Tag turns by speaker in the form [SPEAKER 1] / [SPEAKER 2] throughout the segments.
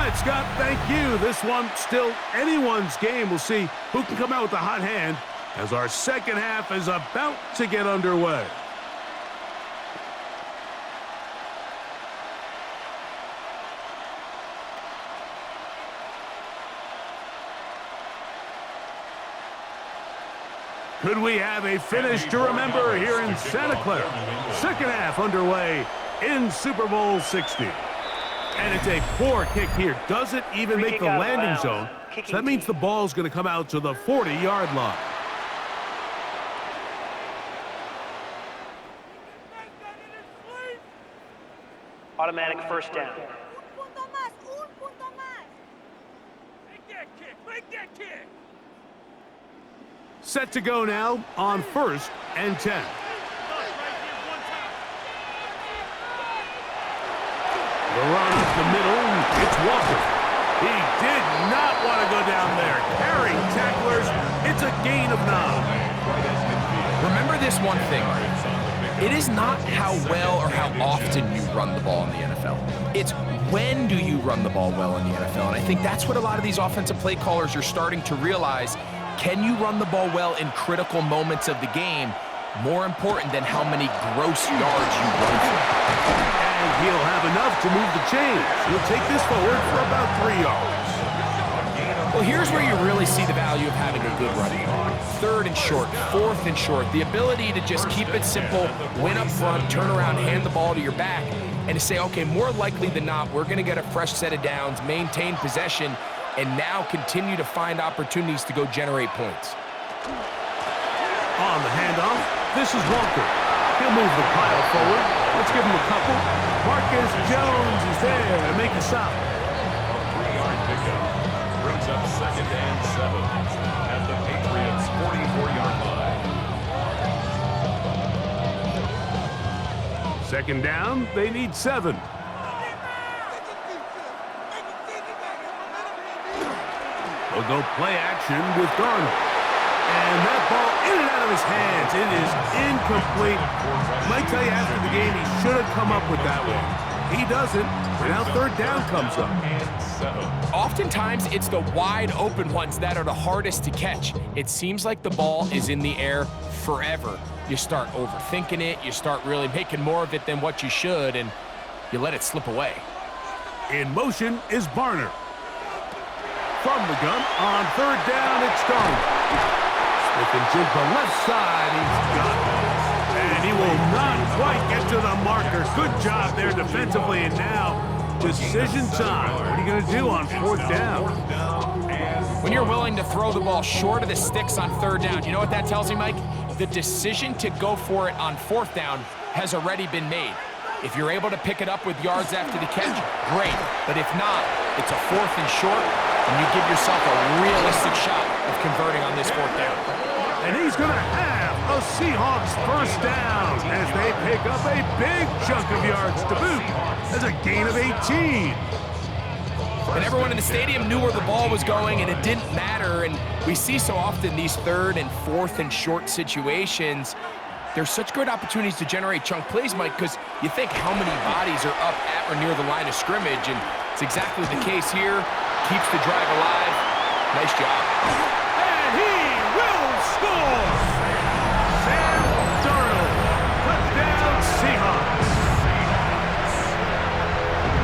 [SPEAKER 1] right, Scott, thank you. This one still anyone's game. We'll see who can come out with the hot hand as our second half is about to get underway. Could we have a finish to remember here in Santa Clara? Second half underway in Super Bowl 60. And it's a poor kick here. Doesn't even make the landing zone. So that means the ball's going to come out to the 40-yard line.
[SPEAKER 2] Automatic first down.
[SPEAKER 1] Set to go now on 1st and 10. The run up the middle, it's Walker. He did not want to go down there. Carrying tacklers, it's a gain of 9.
[SPEAKER 3] Remember this one thing. It is not how well or how often you run the ball in the NFL. It's when do you run the ball well in the NFL. And I think that's what a lot of these offensive play callers are starting to realize. Can you run the ball well in critical moments of the game? More important than how many gross yards you run for.
[SPEAKER 1] And he'll have enough to move the chains. He'll take this forward for about 3 yards.
[SPEAKER 3] Well, here's where you really see the value of having a good running game. 3rd and short, 4th and short. The ability to just keep it simple, win up front, turn around, hand the ball to your back, and to say, okay, more likely than not, we're going to get a fresh set of downs, maintain possession, and now continue to find opportunities to go generate points.
[SPEAKER 1] On the handoff, this is Walker. He'll move the pile forward. Let's give him a couple. Marcus Jones is there to make a stop.
[SPEAKER 4] 3-yard pickup brings up 2nd and 7 at the Patriots' 44-yard line.
[SPEAKER 1] Second down, they need 7. They'll go play action with Garner. And that ball in and out of his hands. It is incomplete. I might tell you after the game he should have come up with that one. He doesn't. And now 3rd down comes up.
[SPEAKER 3] Oftentimes, it's the wide open ones that are the hardest to catch. It seems like the ball is in the air forever. You start overthinking it. You start really making more of it than what you should, and you let it slip away.
[SPEAKER 1] In motion is Barner. From the gun, on 3rd down, it's Garner. Smith and Jigba left side, he's got it. And he will not quite get to the marker. Good job there defensively, and now decision time. What are you going to do on 4th down?
[SPEAKER 3] When you're willing to throw the ball short of the sticks on 3rd down, you know what that tells me, Mike? The decision to go for it on 4th down has already been made. If you're able to pick it up with yards after the catch, great. But if not, it's a 4th and short, and you give yourself a realistic shot of converting on this 4th down.
[SPEAKER 1] And he's going to have a Seahawks first down as they pick up a big chunk of yards to boot. That's a gain of 18.
[SPEAKER 3] And everyone in the stadium knew where the ball was going, and it didn't matter. And we see so often these 3rd and 4th and short situations. There's such good opportunities to generate chunk plays, Mike, because you think how many bodies are up at or near the line of scrimmage, and it's exactly the case here. Keeps the drive alive. Nice job.
[SPEAKER 1] And he will score! Sam Darnold, touchdown Seahawks.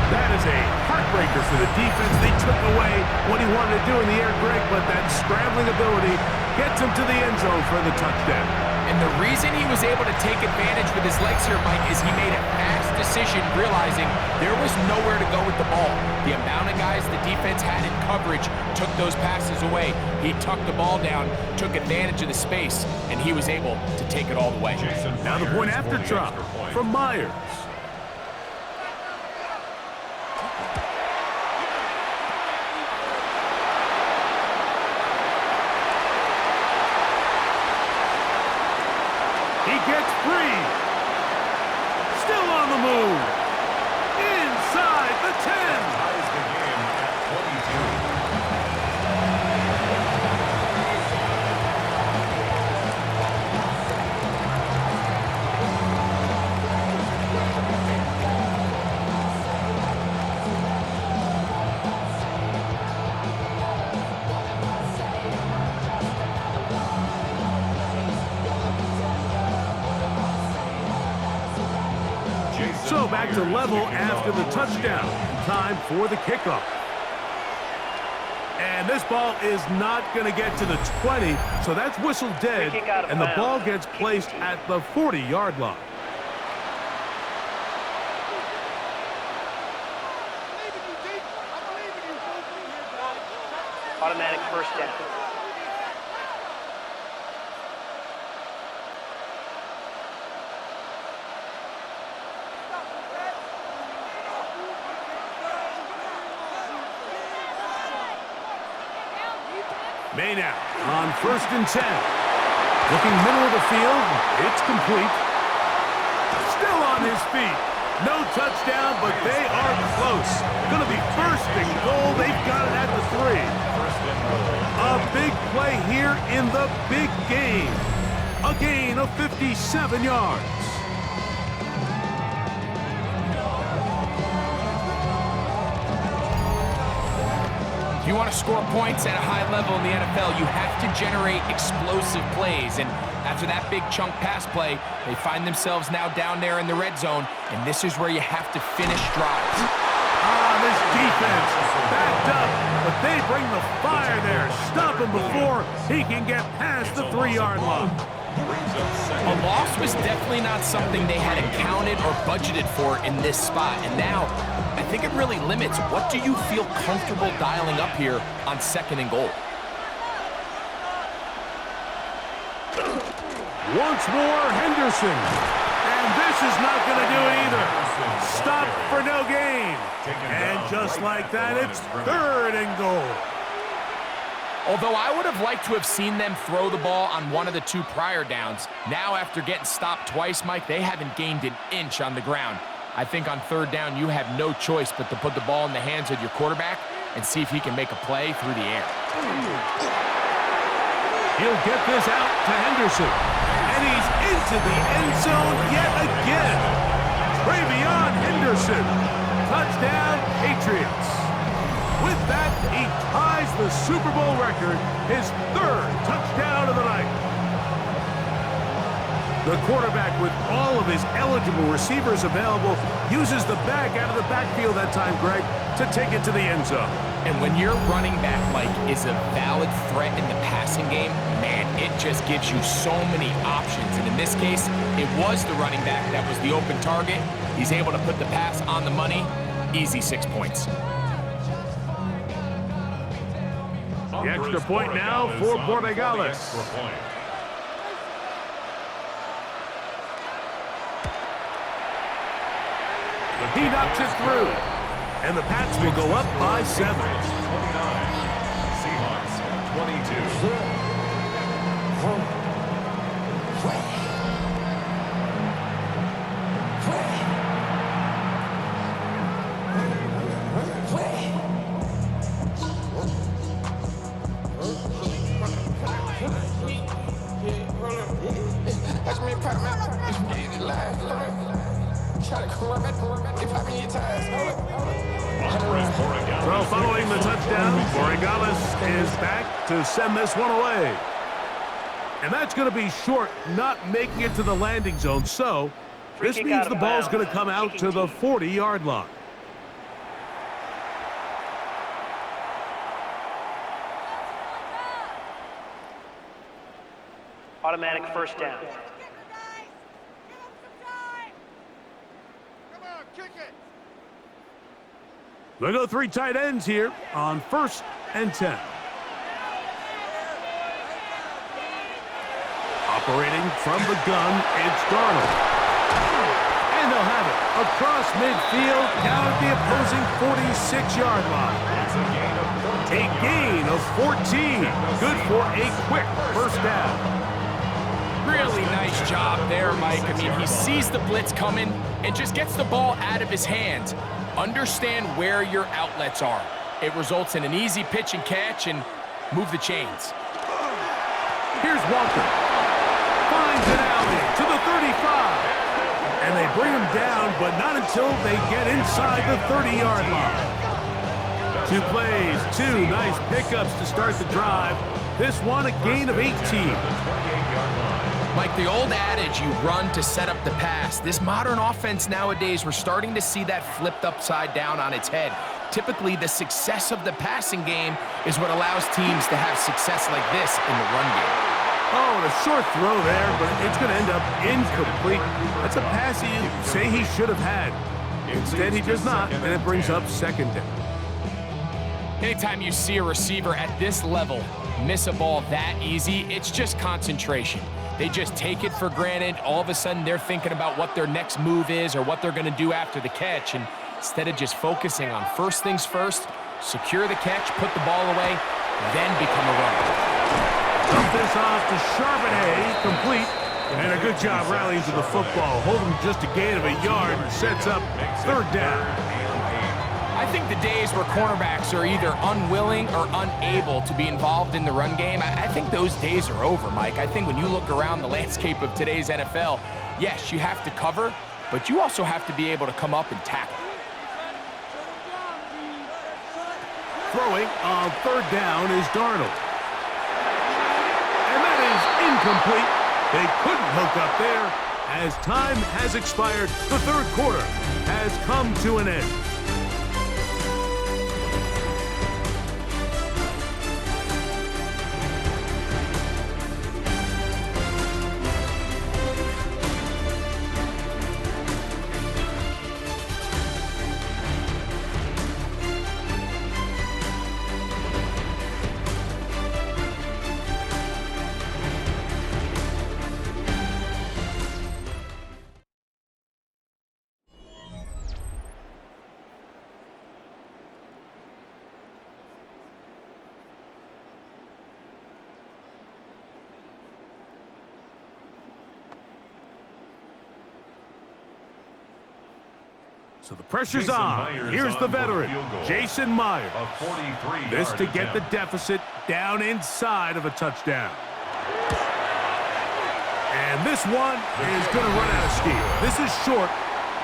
[SPEAKER 1] That is a heartbreaker for the defense. They took away what he wanted to do in the air, Greg, but that scrambling ability gets him to the end zone for the touchdown.
[SPEAKER 3] And the reason he was able to take advantage with his legs here, Mike, is he made a fast decision realizing there was nowhere to go with the ball. The amount of guys the defense had in coverage took those passes away. He tucked the ball down, took advantage of the space, and he was able to take it all the way.
[SPEAKER 1] Now the point after drop from Myers. He gets free. Still on the move. Inside the 10.
[SPEAKER 4] Ties the game at 22.
[SPEAKER 1] back to level after the touchdown. Time for the kickoff. And this ball is not going to get to the 20, so that's whistled dead, and the ball gets placed at the 40-yard line.
[SPEAKER 2] Automatic first down.
[SPEAKER 1] Maynard on 1st and 10. Looking middle of the field. It's complete. Still on his feet. No touchdown, but they are close. Going to be 1st and goal. They've got it at the 3. A big play here in the big game. A gain of 57 yards.
[SPEAKER 3] If you want to score points at a high level in the NFL, you have to generate explosive plays. And after that big chunk pass play, they find themselves now down there in the red zone, and this is where you have to finish drives.
[SPEAKER 1] This defense backed up, but they bring the fire there. Stop him before he can get past the 3-yard line.
[SPEAKER 3] A loss was definitely not something they had accounted or budgeted for in this spot. And now, I think it really limits what do you feel comfortable dialing up here on 2nd and goal.
[SPEAKER 1] Once more, Henderson. And this is not going to do it either. Stop for no gain. And just like that, it's 3rd and goal.
[SPEAKER 3] Although I would have liked to have seen them throw the ball on one of the 2 prior downs, now after getting stopped twice, Mike, they haven't gained an inch on the ground. I think on 3rd down, you have no choice but to put the ball in the hands of your quarterback and see if he can make a play through the air.
[SPEAKER 1] He'll get this out to Henderson. And he's into the end zone yet again. Travion Henderson. Touchdown, Patriots. With that, he ties the Super Bowl record, his 3rd touchdown of the night. The quarterback, with all of his eligible receivers available, uses the back out of the backfield that time, Greg, to take it to the end zone.
[SPEAKER 3] And when your running back, Mike, is a valid threat in the passing game, man, it just gives you so many options. And in this case, it was the running back that was the open target. He's able to put the pass on the money. Easy 6 points.
[SPEAKER 1] The extra point now for Borregales. He knocks it through. And the Pats will go up by 7.
[SPEAKER 4] 29. Seahawks 22.
[SPEAKER 1] Well, following the touchdown, Borregales is back to send this one away. And that's going to be short, not making it to the landing zone. So this means the ball's going to come out to the 40-yard line.
[SPEAKER 2] Automatic first down.
[SPEAKER 1] They'll go 3 tight ends here on 1st and 10. Operating from the gun, it's Darnold. And they'll have it across midfield down at the opposing 46-yard line. A gain of 14. Good for a quick first down.
[SPEAKER 3] Really nice job there, Mike. I mean, he sees the blitz coming and just gets the ball out of his hands. Understand where your outlets are. It results in an easy pitch and catch and move the chains.
[SPEAKER 1] Here's Walker. Finds an alley to the 35. And they bring him down, but not until they get inside the 30-yard line. 2 plays, 2 nice pickups to start the drive. This one a gain of 18.
[SPEAKER 3] Like the old adage, you run to set up the pass. This modern offense nowadays, we're starting to see that flipped upside down on its head. Typically, the success of the passing game is what allows teams to have success like this in the run game.
[SPEAKER 1] Oh, and a short throw there, but it's going to end up incomplete. That's a pass you say he should have had. Instead, he does not, and it brings up second down.
[SPEAKER 3] Anytime you see a receiver at this level miss a ball that easy, it's just concentration. They just take it for granted. All of a sudden, they're thinking about what their next move is or what they're going to do after the catch. And instead of just focusing on first things first, secure the catch, put the ball away, then become a runner.
[SPEAKER 1] Dump this off to Charbonnet, complete. And a good job rallying to the football. Holding just a gain of a yard and sets up third down.
[SPEAKER 3] I think the days where cornerbacks are either unwilling or unable to be involved in the run game, I think those days are over, Mike. I think when you look around the landscape of today's NFL, yes, you have to cover, but you also have to be able to come up and tackle.
[SPEAKER 1] Throwing on third down is Darnold. And that is incomplete. They couldn't hook up there. As time has expired, the third quarter has come to an end. So the pressure's on. Here's the veteran, Jason Myers. This to get the deficit down inside of a touchdown. And this one is going to run out of steam. This is short.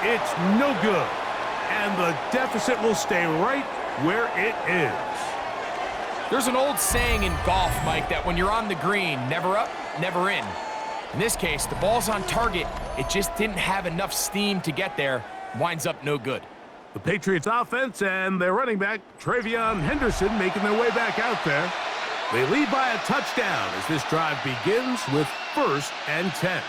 [SPEAKER 1] It's no good. And the deficit will stay right where it is.
[SPEAKER 3] There's an old saying in golf, Mike, that when you're on the green, never up, never in. In this case, the ball's on target. It just didn't have enough steam to get there. Winds up no good.
[SPEAKER 1] The Patriots offense and their running back, Travion Henderson, making their way back out there. They lead by a touchdown as this drive begins with 1st and 10.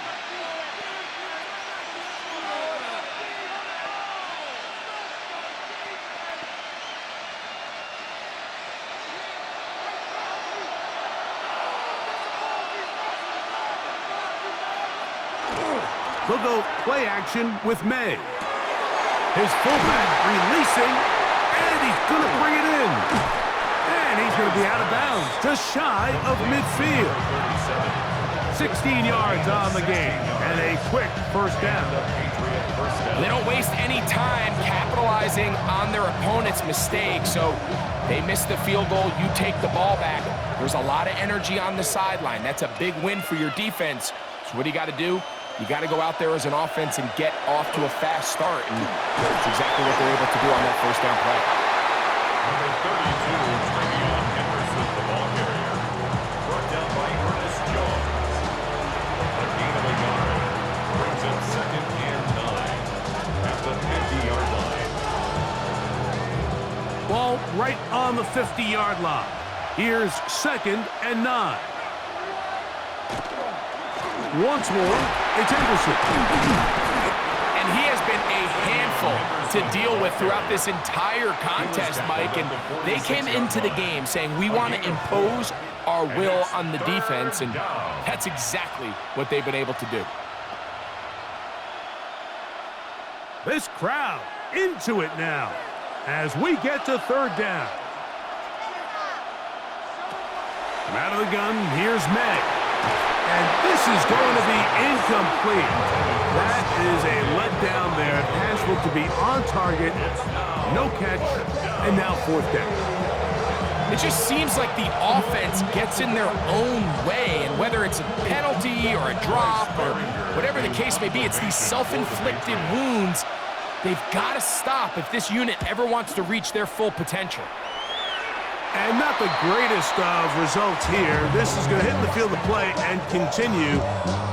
[SPEAKER 1] They'll go play action with May. His fullback releasing, and he's going to bring it in. And he's going to be out of bounds, just shy of midfield. 16 yards on the game, and a quick first down.
[SPEAKER 3] They don't waste any time capitalizing on their opponent's mistake, so they miss the field goal, you take the ball back. There's a lot of energy on the sideline. That's a big win for your defense. So what do you got to do? You got to go out there as an offense and get off to a fast start, and that's exactly what they're able to do on that first down play.
[SPEAKER 4] Number 32, Travion Henderson, the ball carrier. Brought down by Ernest Jones. A gain of a yard. Brings up 2nd and 9 at the 50-yard line.
[SPEAKER 1] Ball right on the 50-yard line. Here's 2nd and 9. Once more, it's Henderson.
[SPEAKER 3] And he has been a handful to deal with throughout this entire contest, Mike. And they came into the game saying, we want to impose our will on the defense, and that's exactly what they've been able to do.
[SPEAKER 1] This crowd into it now as we get to 3rd down. From out of the gun, here's May. And this is going to be incomplete. That is a letdown there. Pass looked to be on target, no catch, and now 4th down.
[SPEAKER 3] It just seems like the offense gets in their own way, and whether it's a penalty or a drop or whatever the case may be, it's these self-inflicted wounds. They've got to stop if this unit ever wants to reach their full potential.
[SPEAKER 1] And not the greatest of results here. This is going to hit the field of play and continue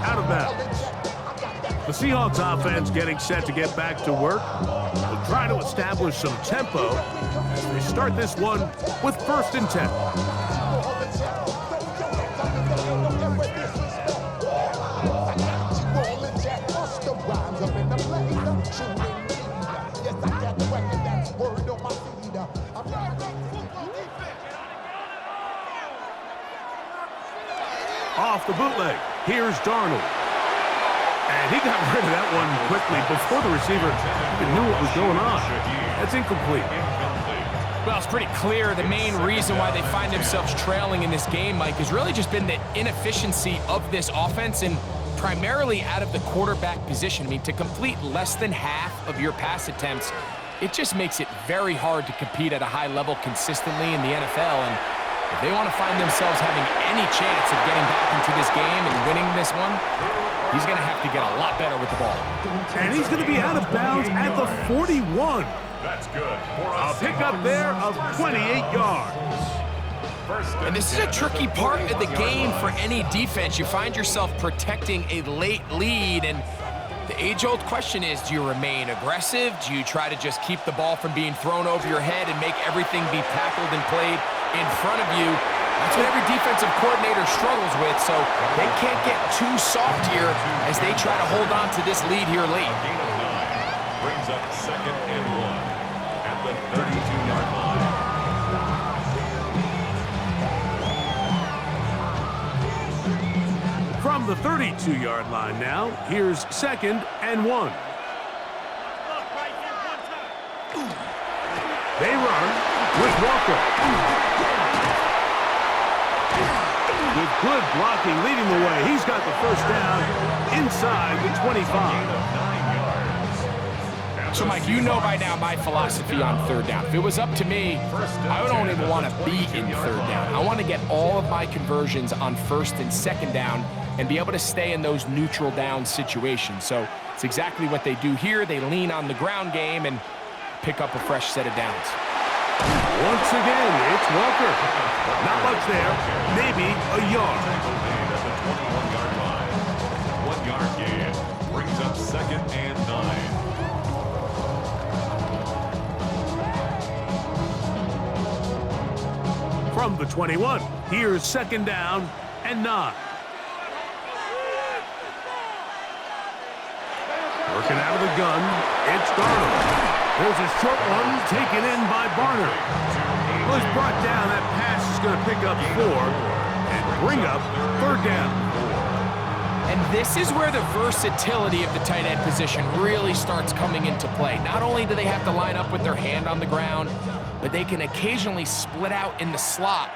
[SPEAKER 1] out of bounds. The Seahawks offense getting set to get back to work. They'll try to establish some tempo as they start this one with 1st and 10. Off the bootleg, here's Darnold. And he got rid of that one quickly before the receiver even knew what was going on. That's incomplete.
[SPEAKER 3] Well, it's pretty clear the main reason why they find themselves trailing in this game, Mike, has really just been the inefficiency of this offense and primarily out of the quarterback position. I mean, to complete less than half of your pass attempts, it just makes it very hard to compete at a high level consistently in the NFL. And if they want to find themselves having any chance of getting back into this game and winning this one, he's going to have to get a lot better with the ball.
[SPEAKER 1] And he's going to be out of bounds at the 41.
[SPEAKER 4] That's good.
[SPEAKER 1] A pickup there of 28 yards.
[SPEAKER 3] And this is a tricky part of the game for any defense. You find yourself protecting a late lead, and the age-old question is, do you remain aggressive? Do you try to just keep the ball from being thrown over your head and make everything be tackled and played in front of you? That's what every defensive coordinator struggles with, so they can't get too soft here as they try to hold on to this lead here late.
[SPEAKER 4] Gain of 9 brings up 2nd and 1 at the 32-yard line.
[SPEAKER 1] From the 32-yard line now, here's 2nd and 1. They run with Walker. With good blocking leading the way, he's got the 1st down inside the 25.
[SPEAKER 3] So, Mike, you know by now my philosophy on 3rd down. If it was up to me, I don't even want to be in 3rd down. I want to get all of my conversions on 1st and 2nd down and be able to stay in those neutral down situations. So it's exactly what they do here. They lean on the ground game and pick up a fresh set of downs.
[SPEAKER 1] Once again, it's Walker. Not much there, maybe a yard.
[SPEAKER 4] At the 21-yard line. 1-yard gain brings up 2nd and 9.
[SPEAKER 1] From the 21, here's 2nd down and 9. Working out of the gun, it's Darnold. There's a short one taken in by Barner. Well, he's brought down. That pass is going to pick up 4 and bring up 3rd down.
[SPEAKER 3] And this is where the versatility of the tight end position really starts coming into play. Not only do they have to line up with their hand on the ground, but they can occasionally split out in the slot.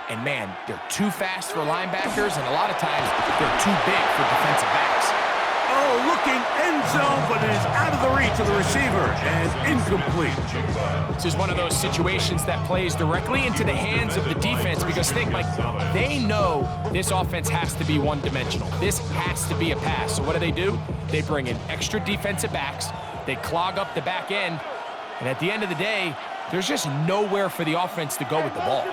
[SPEAKER 3] And man, they're too fast for linebackers, and a lot of times they're too big for defensive backs.
[SPEAKER 1] Oh, looking end zone, but it is out of the reach of the receiver and incomplete.
[SPEAKER 3] This is one of those situations that plays directly into the hands of the defense because think, Mike, they know this offense has to be one-dimensional. This has to be a pass. So what do? They bring in extra defensive backs. They clog up the back end. And at the end of the day, there's just nowhere for the offense to go with the ball.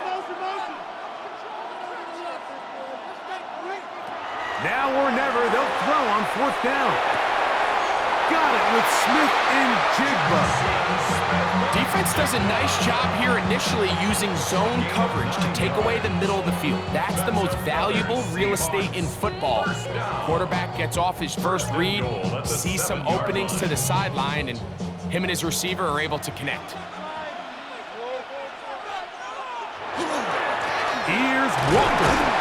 [SPEAKER 1] Now or never, they'll throw on 4th down. Got it with Smith and Jigba.
[SPEAKER 3] Defense does a nice job here initially using zone coverage to take away the middle of the field. That's the most valuable real estate in football. Quarterback gets off his first read, sees some openings to the sideline, and him and his receiver are able to connect.
[SPEAKER 1] Here's Walker.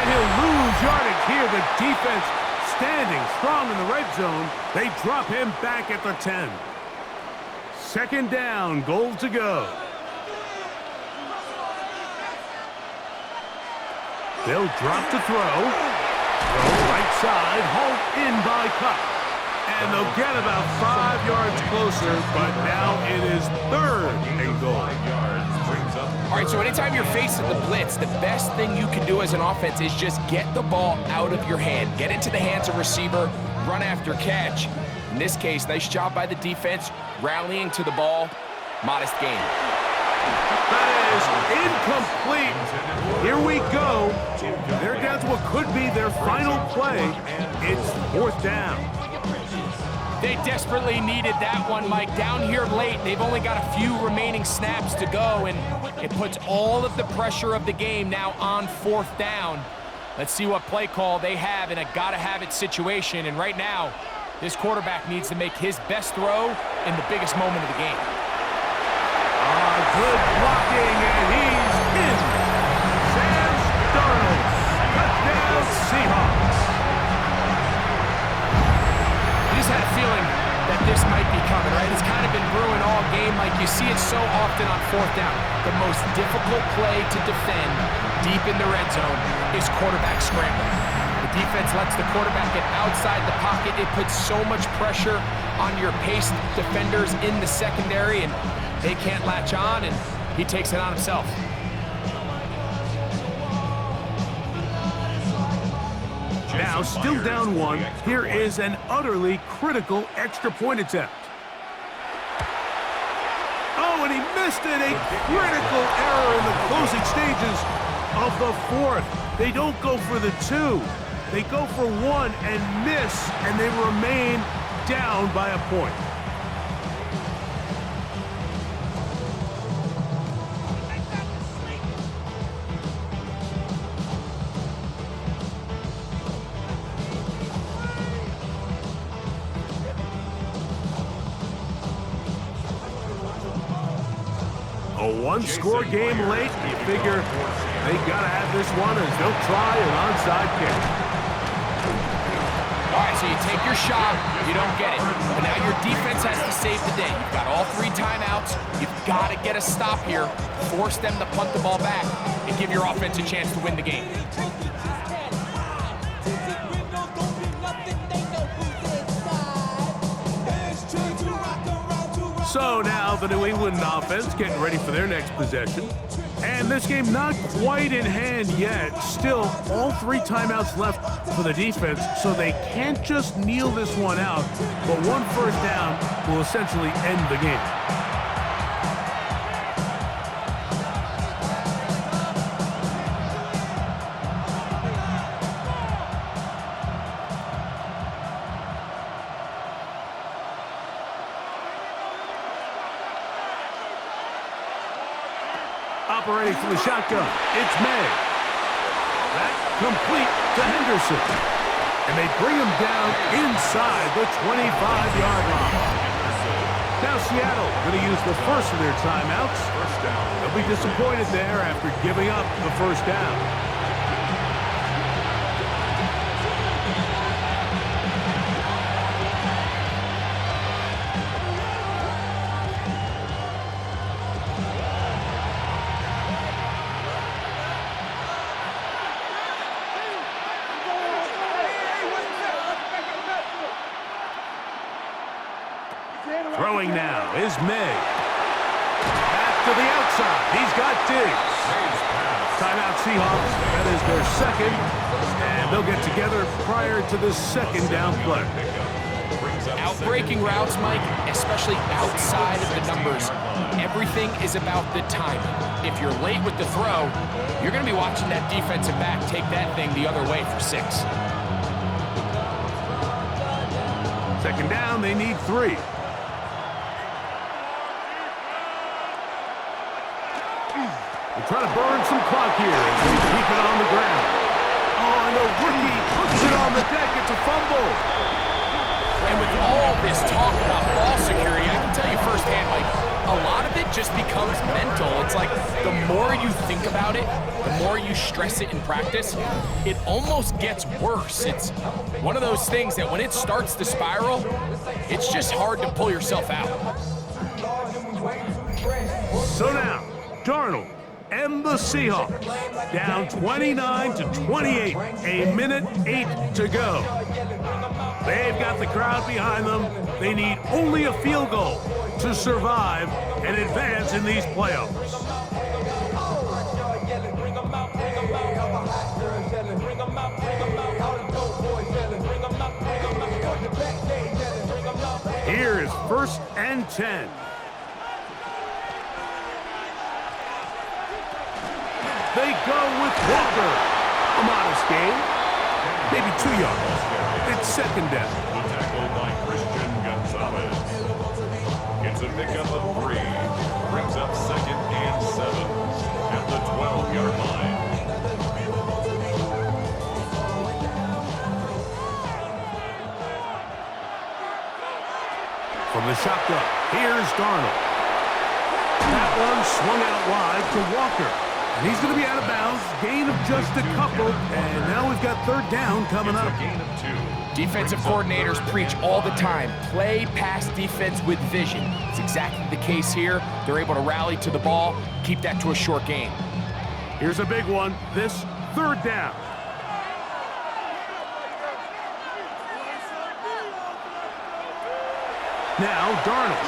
[SPEAKER 1] And he'll lose yardage here. The defense standing strong in the red zone. They drop him back at the 10. 2nd down, goal to go. They'll drop to throw. Throw right side, hauled in by Cup. And they'll get about 5 yards closer, but now it is 3rd and goal.
[SPEAKER 3] All right, so anytime you're facing the blitz, the best thing you can do as an offense is just get the ball out of your hand. Get into the hands of receiver, run after catch. In this case, nice job by the defense, rallying to the ball. Modest gain.
[SPEAKER 1] That is incomplete. Here we go. They're down to what could be their final play. It's 4th down.
[SPEAKER 3] They desperately needed that one, Mike. Down here late, they've only got a few remaining snaps to go, and it puts all of the pressure of the game now on 4th down. Let's see what play call they have in a gotta-have-it situation, and right now, this quarterback needs to make his best throw in the biggest moment of the game.
[SPEAKER 1] Good blocking, and he's in. Sam Darnold, touchdown Seahawks.
[SPEAKER 3] I just had a feeling that this might be coming, right? It's kind of been brewing all game. Like you see it so often on 4th down. The most difficult play to defend deep in the red zone is quarterback scramble. The defense lets the quarterback get outside the pocket. It puts so much pressure on your paced defenders in the secondary, and they can't latch on, and he takes it on himself.
[SPEAKER 1] Now, still down 1, here is an utterly critical extra point attempt. Oh, and he missed it! A critical error in the closing stages of the 4th. They don't go for the 2. They go for 1 and miss, and they remain down by a point. A one-score game late. You figure they gotta have this one as they'll try an onside kick.
[SPEAKER 3] All right, so you take your shot, you don't get it. But now your defense has to save the day. You've got all 3 timeouts. You've got to get a stop here, force them to punt the ball back, and give your offense a chance to win the game.
[SPEAKER 1] So now the New England offense getting ready for their next possession. And this game not quite in hand yet. Still, all 3 timeouts left for the defense, so they can't just kneel this one out. But 1 first down will essentially end the game. Operating from the shotgun, it's May. That complete to Henderson. And they bring him down inside the 25-yard line. Now Seattle going to use the first of their timeouts. They'll be disappointed there after giving up the first down. Throwing now is May. Back to the outside. He's got Diggs. Timeout Seahawks. That is their second. And they'll get together prior to the second down play.
[SPEAKER 3] Outbreaking routes, Mike, especially outside of the numbers, everything is about the timing. If you're late with the throw, you're going to be watching that defensive back take that thing the other way for 6.
[SPEAKER 1] Second down, they need 3. They're trying to burn some clock here as they keep it on the ground. Oh, and the rookie puts it on the deck. It's a fumble.
[SPEAKER 3] And with all this talk about ball security, I can tell you firsthand, like, a lot of it just becomes mental. It's like the more you think about it, the more you stress it in practice, it almost gets worse. It's one of those things that when it starts to spiral, it's just hard to pull yourself out.
[SPEAKER 1] So now, Darnold and the Seahawks down 29-28. A minute 8 to go. They've got the crowd behind them. They need only a field goal to survive and advance in these playoffs. Here is 1st and 10. go with Walker. A modest gain, maybe 2 yards. It's second down.
[SPEAKER 4] The tackle by Christian Gonzalez. It's a pickup of 3. Brings up second and 7 at the 12-yard line.
[SPEAKER 1] From the shotgun, here's Darnold. That one swung out wide to Walker. And he's going to be out of bounds. Gain of just a couple. And now we've got third down coming up.
[SPEAKER 4] It's a gain of 2.
[SPEAKER 3] Defensive coordinators preach all the time, play pass defense with vision. It's exactly the case here. They're able to rally to the ball, keep that to a short gain.
[SPEAKER 1] Here's a big one. This third down. Now Darnold.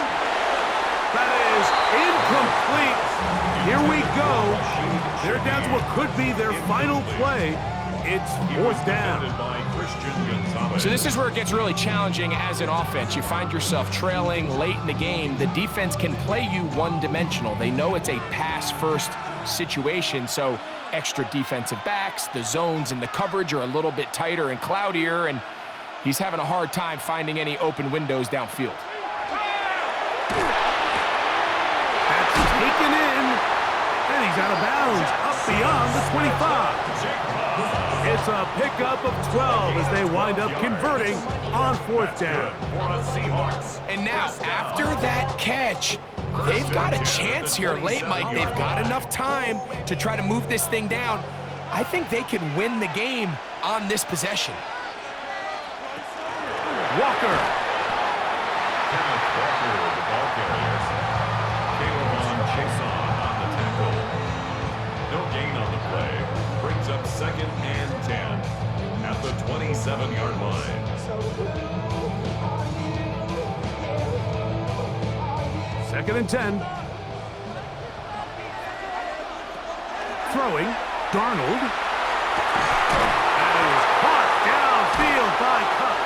[SPEAKER 1] That is incomplete. Here we go. They're down to what could be their final play. It's fourth down.
[SPEAKER 3] So this is where it gets really challenging as an offense. You find yourself trailing late in the game. The defense can play you one-dimensional. They know it's a pass-first situation, so extra defensive backs, the zones and the coverage are a little bit tighter and cloudier, and he's having a hard time finding any open windows downfield.
[SPEAKER 1] That's taken in, and he's out of bounds, up beyond the 25. It's a pickup of 12 as they wind up converting on fourth down.
[SPEAKER 3] And now, after that catch, they've got a chance here late, Mike. They've got enough time to try to move this thing down. I think they can win the game on this possession.
[SPEAKER 1] Walker.
[SPEAKER 4] Up second and 10 at the 27-yard line.
[SPEAKER 1] Second and 10. Throwing, Darnold. That is caught downfield by Cup.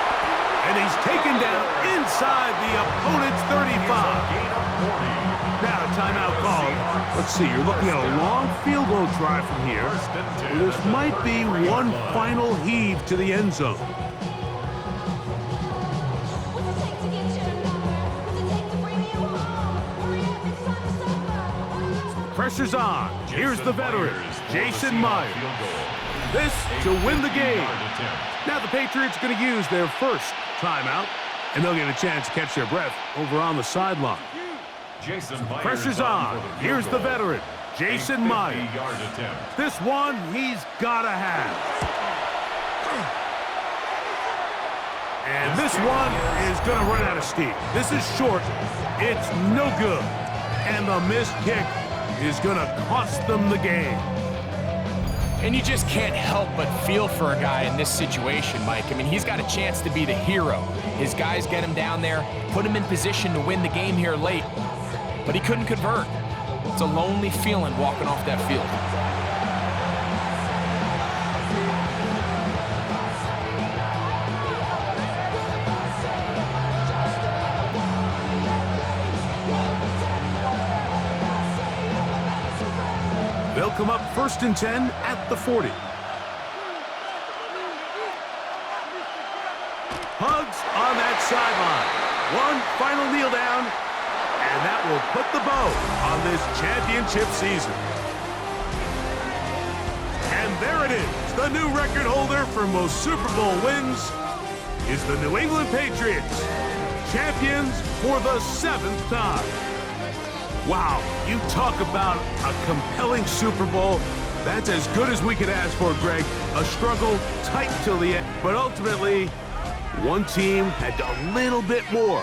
[SPEAKER 1] And he's taken down inside the opponent's 35. Now a timeout called. Let's see, you're looking at a long field goal drive from here. This might be one final heave to the end zone. Pressure's on. Here's the veteran, Jason Myers. This to win the game. Now the Patriots going to use their first timeout, and they'll get a chance to catch their breath over on the sideline. Pressure's on. Here's the veteran, Jason Myers. This one he's got to have. And this one is going to run out of steam. This is short. It's no good. And the missed kick is going to cost them the game.
[SPEAKER 3] And you just can't help but feel for a guy in this situation, Mike. I mean, he's got a chance to be the hero. His guys get him down there, put him in position to win the game here late. But he couldn't convert. It's a lonely feeling walking off that field.
[SPEAKER 1] They'll come up first and 10 at the 40. Hugs on that sideline. One final kneel down, and that will put the bow on this championship season. And there it is. The new record holder for most Super Bowl wins is the New England Patriots, champions for the 7th time. Wow, you talk about a compelling Super Bowl. That's as good as we could ask for, Greg. A struggle tight till the end, but ultimately, one team had a little bit more.